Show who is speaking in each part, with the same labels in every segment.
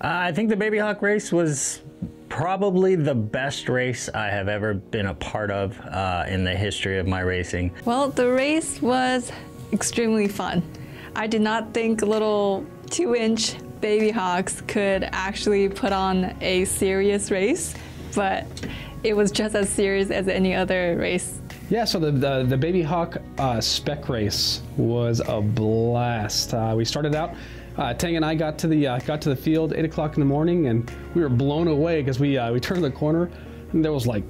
Speaker 1: I think the Babyhawk race was probably the best race I have ever been a part of in the history of my racing.
Speaker 2: Well, the race was extremely fun. I did not think little 2-inch Babyhawks could actually put on a serious race, but it was just as serious as any other race.
Speaker 3: Yeah, so the Babyhawk Spec race was a blast. We started out. Tang and I got to the field 8 o'clock in the morning, and we were blown away because we turned the corner and there was like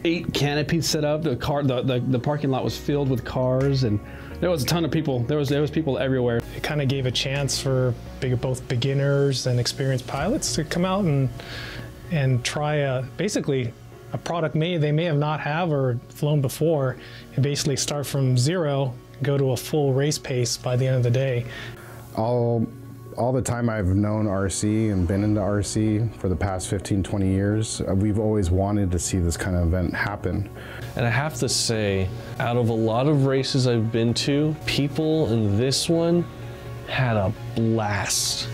Speaker 3: 8 canopies set up. The parking lot was filled with cars, and there was a ton of people. There was people everywhere.
Speaker 4: It kind of gave a chance for both beginners and experienced pilots to come out and try basically a product they may have not or flown before, and basically start from zero, go to a full race pace by the end of the day.
Speaker 5: All the time I've known RC and been into RC for the past 15, 20 years, we've always wanted to see this kind of event happen.
Speaker 6: And I have to say, out of a lot of races I've been to, people in this one had a blast.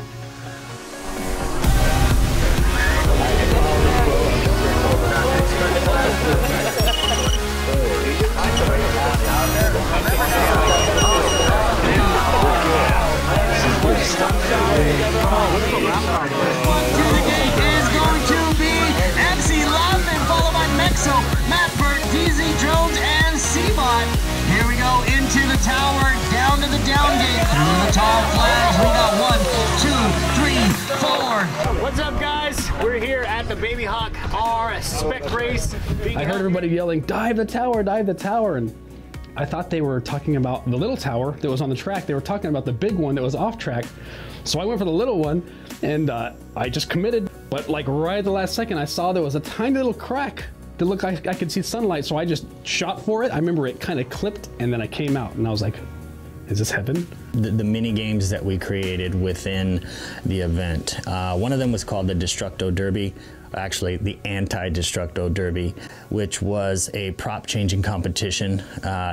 Speaker 7: Here we go into the tower, down to the down gate, through the tall flags. We got 1, 2, 3, 4. What's up, guys? We're here at the Babyhawk R Spec race.
Speaker 3: I heard everybody yelling, "Dive the tower, dive the tower!" And I thought they were talking about the little tower that was on the track. They were talking about the big one that was off track. So I went for the little one, and I just committed. But like right at the last second, I saw there was a tiny little crack that looked like I could see sunlight, so I just shot for it. I remember it kind of clipped, and then I came out, and I was like, is this heaven?
Speaker 1: The mini games that we created within the event. One of them was called the Destructo Derby, actually the Anti-Destructo Derby, which was a prop changing competition.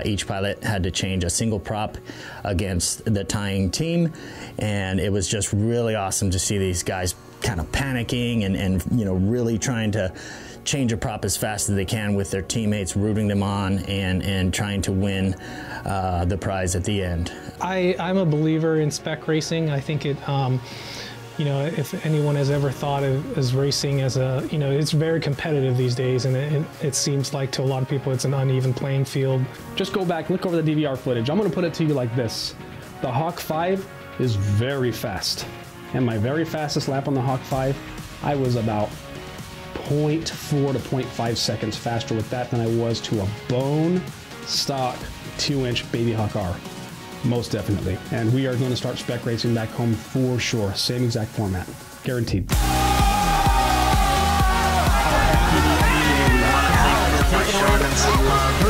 Speaker 1: Each pilot had to change a single prop against the tying team, and it was just really awesome to see these guys kind of panicking and you know, really trying to change a prop as fast as they can with their teammates, rooting them on and trying to win the prize at the end.
Speaker 4: I'm a believer in spec racing. I think it, you know, if anyone has ever thought of as racing as a, you know, it's very competitive these days, and it seems like to a lot of people it's an uneven playing field.
Speaker 3: Just go back, look over the DVR footage. I'm gonna put it to you like this. The Hawk 5 is very fast. And my very fastest lap on the Hawk 5, I was about 0.4 to 0.5 seconds faster with that than I was to a bone stock 2-inch Babyhawk R. Most definitely. And we are going to start spec racing back home for sure. Same exact format. Guaranteed.
Speaker 7: Showing them some love.